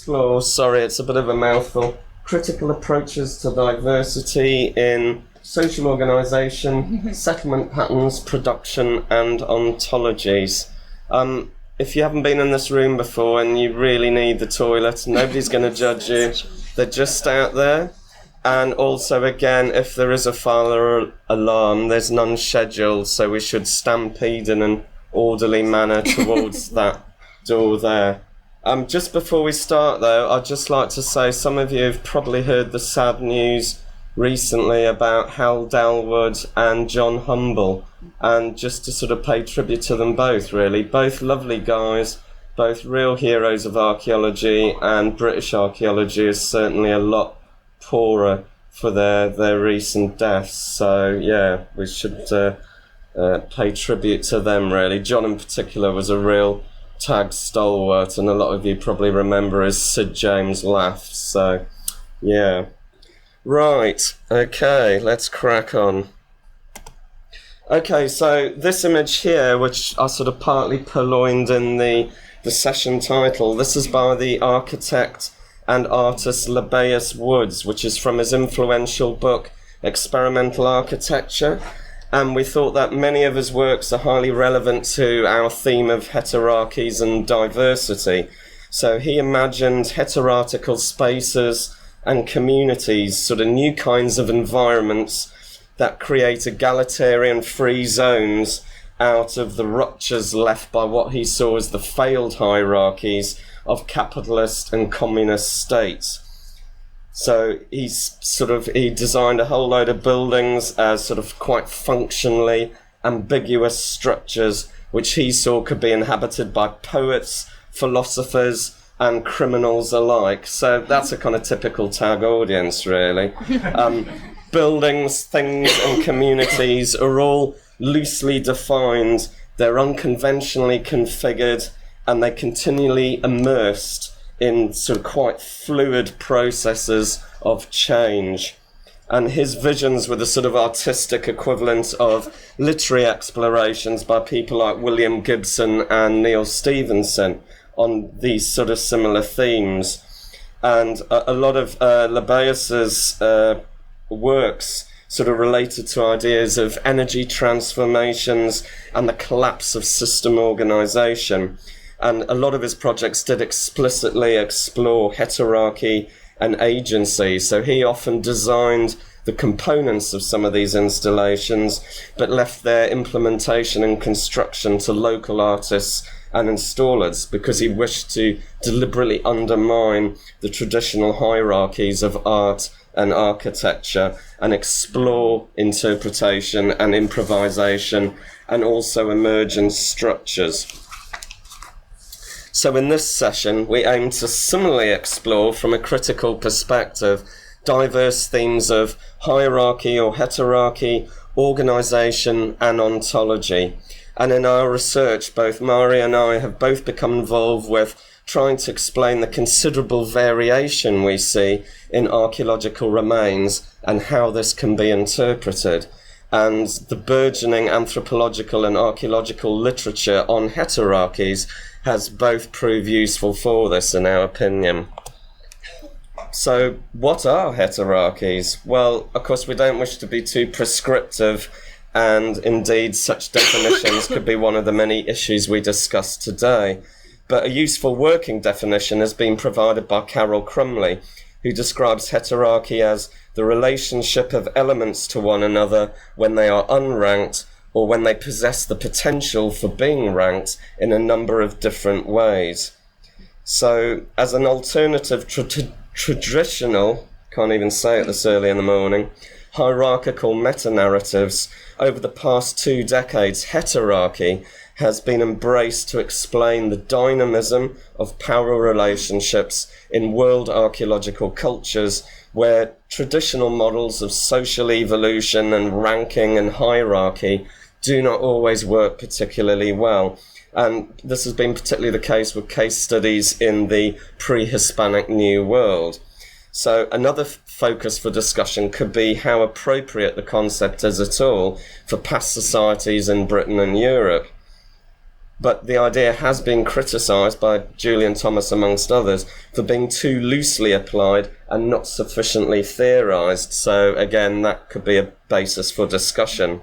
explore, sorry, it's a bit of a mouthful, critical approaches to diversity in social organisation, settlement patterns, production and ontologies. If you haven't been in this room before and you really need the toilet, nobody's going to judge you. They're just out there. And also, again, if there is a fire alarm, there's none scheduled, so we should stampede in an orderly manner towards that door there. Just before we start, though, I'd just like to say some of you have probably heard the sad news recently about Hal Dalwood and John Humble, and just to sort of pay tribute to them both, really. Both lovely guys, both real heroes of archaeology, and British archaeology is certainly a lot poorer for their recent deaths. So, yeah, we should pay tribute to them, really. John in particular was a real tag stalwart, and a lot of you probably remember his Sid James laugh. So, yeah. Right, okay, let's crack on. Okay, so this image here, which I sort of partly purloined in the session title, this is by the architect and artist Lebbeus Woods, which is from his influential book Experimental Architecture. And we thought that many of his works are highly relevant to our theme of heterarchies and diversity. So he imagined heterarchical spaces and communities, sort of new kinds of environments that create egalitarian free zones out of the ruptures left by what he saw as the failed hierarchies of capitalist and communist states. So he designed a whole load of buildings as sort of quite functionally ambiguous structures which he saw could be inhabited by poets, philosophers and criminals alike. So that's a kind of typical tag audience, really. Buildings, things and communities are all loosely defined, they're unconventionally configured, and they're continually immersed in sort of quite fluid processes of change. And his visions were the sort of artistic equivalent of literary explorations by people like William Gibson and Neil Stevenson on these sort of similar themes. And a lot of Lebbeus's works sort of related to ideas of energy transformations and the collapse of system organisation. And a lot of his projects did explicitly explore heterarchy and agency. So he often designed the components of some of these installations, but left their implementation and construction to local artists and installers, because he wished to deliberately undermine the traditional hierarchies of art and architecture and explore interpretation and improvisation and also emergent structures. So in this session, we aim to similarly explore from a critical perspective diverse themes of hierarchy or heterarchy, organisation and ontology. And in our research, both Mhairi and I have both become involved with trying to explain the considerable variation we see in archaeological remains and how this can be interpreted. And the burgeoning anthropological and archaeological literature on heterarchies has both proved useful for this, in our opinion. So, what are heterarchies? Well, of course, we don't wish to be too prescriptive, and indeed such definitions could be one of the many issues we discuss today. But a useful working definition has been provided by Carol Crumley, who describes heterarchy as the relationship of elements to one another when they are unranked or when they possess the potential for being ranked in a number of different ways. So, as an alternative traditional, can't even say it this early in the morning, hierarchical meta-narratives, over the past 2 decades, heterarchy has been embraced to explain the dynamism of power relationships in world archaeological cultures where traditional models of social evolution and ranking and hierarchy do not always work particularly well. And this has been particularly the case with case studies in the pre-Hispanic New World. So another focus for discussion could be how appropriate the concept is at all for past societies in Britain and Europe. but the idea has been criticised by Julian Thomas, amongst others, for being too loosely applied and not sufficiently theorised. So again, that could be a basis for discussion.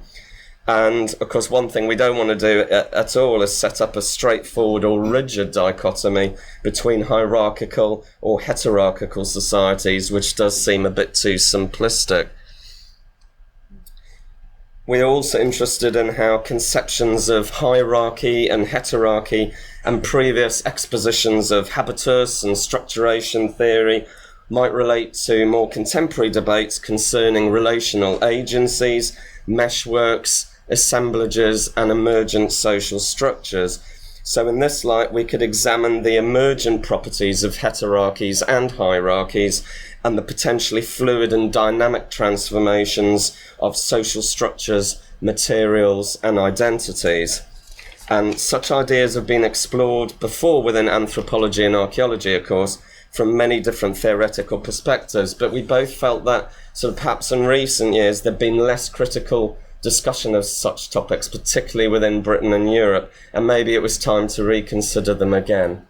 And of course, one thing we don't want to do at all is set up a straightforward or rigid dichotomy between hierarchical or heterarchical societies, which does seem a bit too simplistic. We're also interested in how conceptions of hierarchy and heterarchy and previous expositions of habitus and structuration theory might relate to more contemporary debates concerning relational agencies, meshworks, assemblages and emergent social structures. So in this light, we could examine the emergent properties of heterarchies and hierarchies and the potentially fluid and dynamic transformations of social structures, materials and identities. And such ideas have been explored before within anthropology and archaeology, of course, from many different theoretical perspectives, but we both felt that sort of perhaps in recent years there'd been less critical discussion of such topics, particularly within Britain and Europe, and maybe it was time to reconsider them again.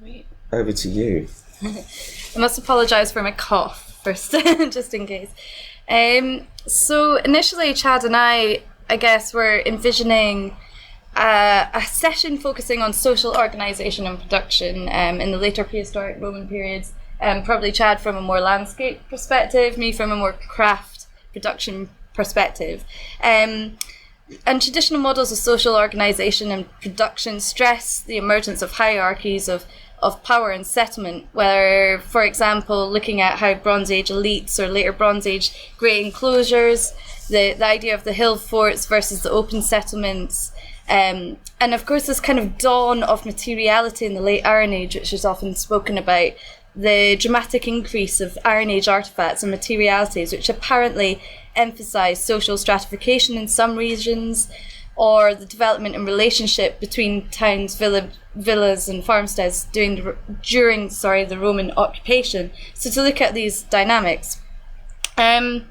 Right. Over to you. I must apologise for my cough first, just in case. So initially, Chad and I guess, were envisioning a session focusing on social organisation and production in the later prehistoric Roman periods. Probably Chad from a more landscape perspective, me from a more craft production perspective. And traditional models of social organisation and production stress the emergence of hierarchies of power and settlement, where, for example, looking at how Bronze Age elites or later Bronze Age great enclosures, the idea of the hill forts versus the open settlements, and of course this kind of dawn of materiality in the late Iron Age, which is often spoken about, the dramatic increase of Iron Age artefacts and materialities, which apparently emphasise social stratification in some regions, or the development and relationship between towns, villas and farmsteads during the Roman occupation. So to look at these dynamics. And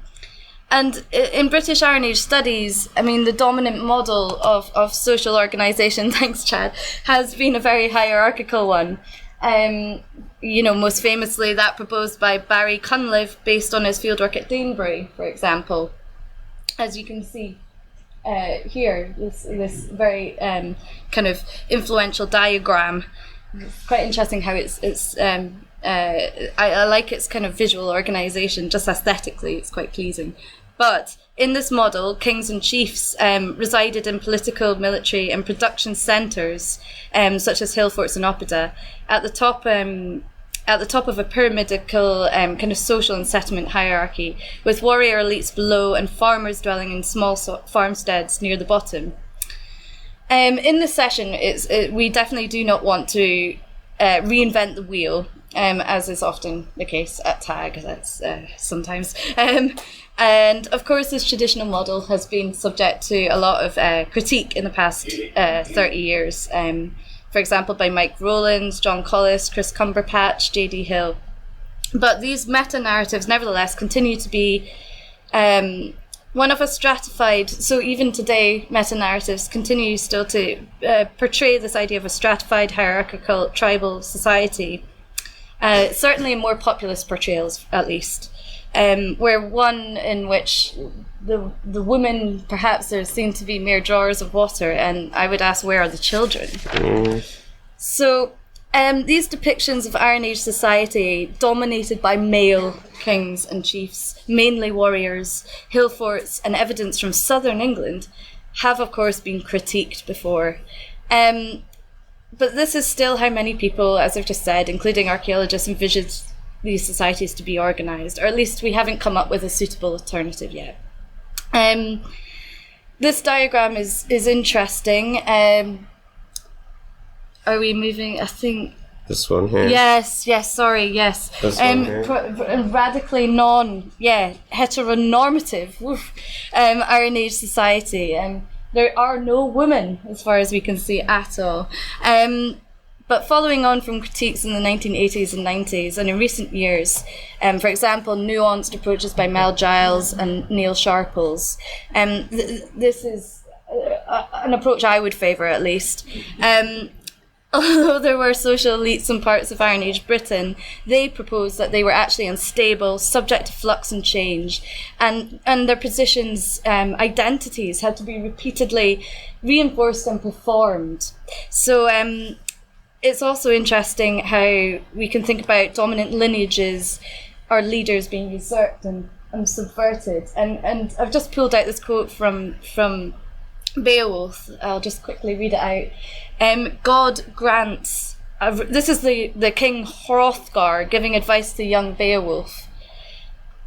in British Iron Age studies, I mean, the dominant model of social organisation, thanks Chad, has been a very hierarchical one. You know, most famously that proposed by Barry Cunliffe based on his fieldwork at Danebury, for example. As you can see here, this very kind of influential diagram. It's quite interesting how I like its kind of visual organisation, just aesthetically, it's quite pleasing. But in this model, kings and chiefs resided in political, military and production centres, such as hill forts and oppida, at the top of a pyramidical kind of social and settlement hierarchy, with warrior elites below and farmers dwelling in small farmsteads near the bottom. In this session, we definitely do not want to reinvent the wheel, as is often the case at TAG, that's sometimes. And of course, this traditional model has been subject to a lot of critique in the past 30 years. For example, by Mike Rowlands, John Collis, Chris Cumberpatch, J.D. Hill. But these meta-narratives, nevertheless, continue to be one of a stratified, so even today, meta-narratives continue still to portray this idea of a stratified, hierarchical, tribal society, certainly in more populist portrayals, at least, where one in which the women perhaps are seen to be mere drawers of water, and I would ask, where are the children? So these depictions of Iron Age society dominated by male kings and chiefs, mainly warriors, hill forts and evidence from southern England have of course been critiqued before. But this is still how many people, as I've just said, including archaeologists, envisage these societies to be organised, or at least we haven't come up with a suitable alternative yet. This diagram is interesting. Are we moving? I think this one here. Yes. Sorry. Yes. This one here. Radically heteronormative Iron Age society. There are no women, as far as we can see, at all. But following on from critiques in the 1980s and 90s, and in recent years, for example, nuanced approaches by Mel Giles and Neil Sharples, this is an approach I would favour, at least. Although there were social elites in parts of Iron Age Britain, they proposed that they were actually unstable, subject to flux and change, and their positions, identities, had to be repeatedly reinforced and performed. So it's also interesting how we can think about dominant lineages or leaders being usurped and subverted. And I've just pulled out this quote from Beowulf. I'll just quickly read it out. God grants, this is the King Hrothgar giving advice to young Beowulf.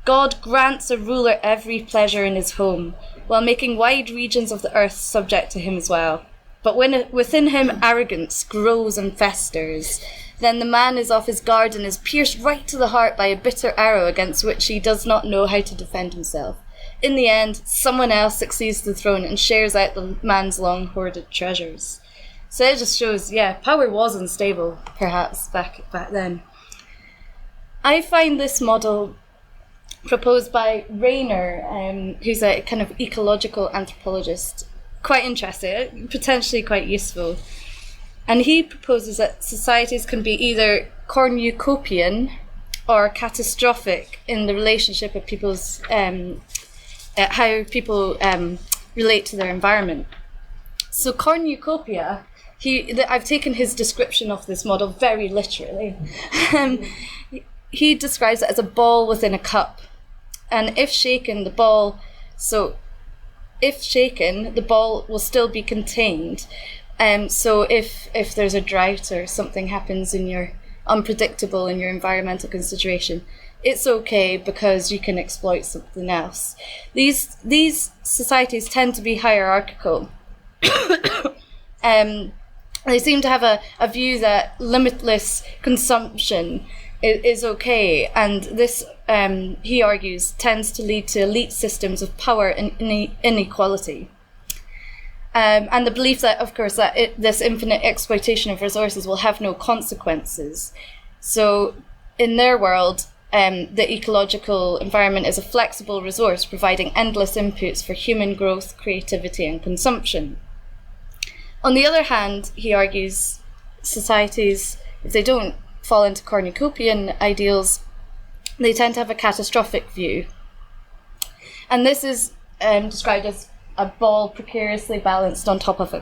God grants a ruler every pleasure in his home, while making wide regions of the earth subject to him as well. But when within him arrogance grows and festers, then the man is off his guard and is pierced right to the heart by a bitter arrow against which he does not know how to defend himself. In the end, someone else succeeds to the throne and shares out the man's long hoarded treasures. So it just shows, power was unstable, perhaps, back then. I find this model proposed by Rayner, who's a kind of ecological anthropologist, quite interesting, potentially quite useful. And he proposes that societies can be either cornucopian or catastrophic in the relationship of people's, how people relate to their environment. So cornucopia, I've taken his description of this model very literally. He describes it as a ball within a cup. And if shaken, the ball will still be contained. So if there's a drought or something happens in your unpredictable in your environmental consideration, it's okay because you can exploit something else. These societies tend to be hierarchical. They seem to have a view that limitless consumption is okay, and this, he argues, tends to lead to elite systems of power and inequality. And the belief that, of course, that this infinite exploitation of resources will have no consequences. So in their world, the ecological environment is a flexible resource providing endless inputs for human growth, creativity, and consumption. On the other hand, he argues, societies, if they don't fall into cornucopian ideals, they tend to have a catastrophic view. And this is described as a ball precariously balanced on top of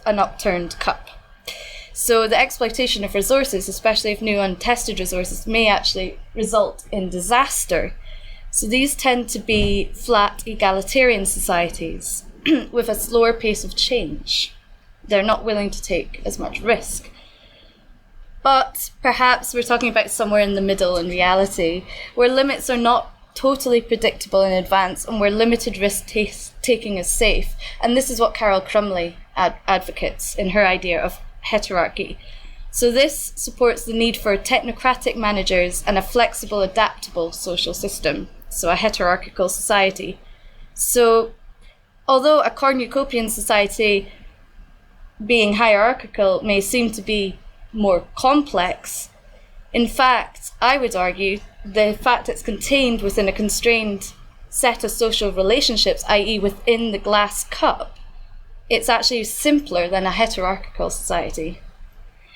an upturned cup. So the exploitation of resources, especially of new untested resources, may actually result in disaster. So these tend to be flat egalitarian societies with a slower pace of change. They're not willing to take as much risk. But perhaps we're talking about somewhere in the middle in reality, where limits are not totally predictable in advance and where limited risk taking is safe. And this is what Carol Crumley advocates in her idea of heterarchy. So this supports the need for technocratic managers and a flexible, adaptable social system. So a heterarchical society. So although a cornucopian society being hierarchical may seem to be more complex, in fact, I would argue the fact it's contained within a constrained set of social relationships, i.e. within the glass cup, it's actually simpler than a heterarchical society.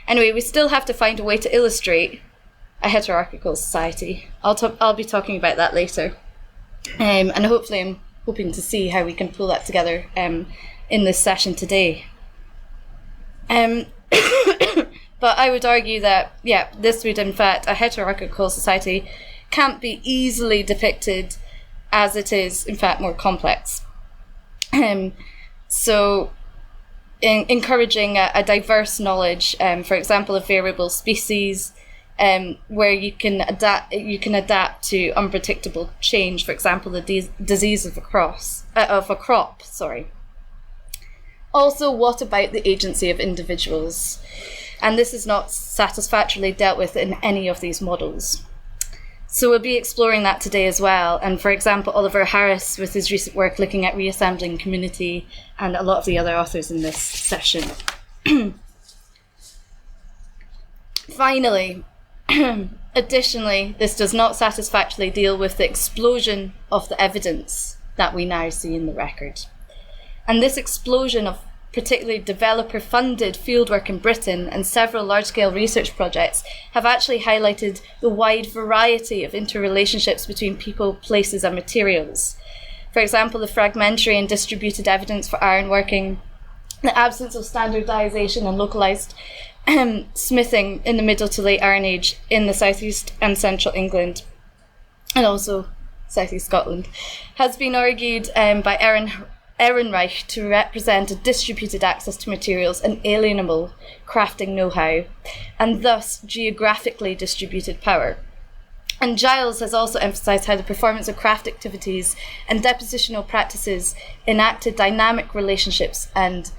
Anyway, we still have to find a way to illustrate a heterarchical society. I'll be talking about that later. And hopefully I'm hoping to see how we can pull that together in this session today. But I would argue that, this would, in fact, a heterarchical society can't be easily depicted as it is, in fact, more complex. So encouraging a diverse knowledge, for example, of variable species, where you can adapt to unpredictable change, for example, the disease of a crop. Also, what about the agency of individuals? And this is not satisfactorily dealt with in any of these models. So we'll be exploring that today as well. And for example, Oliver Harris, with his recent work looking at reassembling community, and a lot of the other authors in this session. Finally, additionally, this does not satisfactorily deal with the explosion of the evidence that we now see in the record. And this explosion of particularly developer-funded fieldwork in Britain and several large-scale research projects have actually highlighted the wide variety of interrelationships between people, places and materials. For example, the fragmentary and distributed evidence for ironworking, the absence of standardisation and localised smithing in the Middle to Late Iron Age in the southeast and central England, and also southeast Scotland, has been argued by Ehrenreich to represent a distributed access to materials and alienable crafting know-how, and thus geographically distributed power. And Giles has also emphasised how the performance of craft activities and depositional practices enacted dynamic relationships and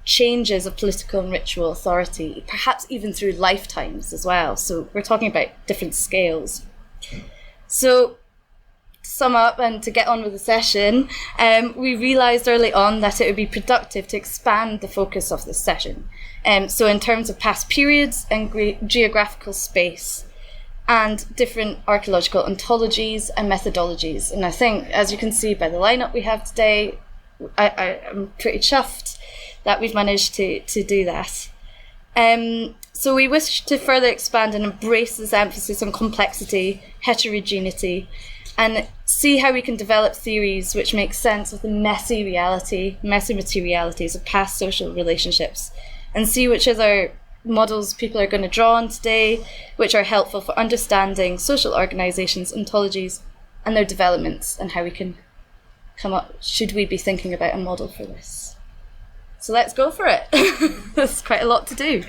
changes of political and ritual authority, perhaps even through lifetimes as well. So we're talking about different scales. So to sum up and to get on with the session, we realised early on that it would be productive to expand the focus of this session. So in terms of past periods and geographical space and different archaeological ontologies and methodologies. And I think, as you can see by the lineup we have today, I'm pretty chuffed that we've managed to do that. So we wish to further expand and embrace this emphasis on complexity, heterogeneity, and see how we can develop theories which make sense of the messy materialities of past social relationships, and see which other models people are going to draw on today, which are helpful for understanding social organisations, ontologies, and their developments, and how we can come up, should we be thinking about a model for this. So let's go for it. There's quite a lot to do.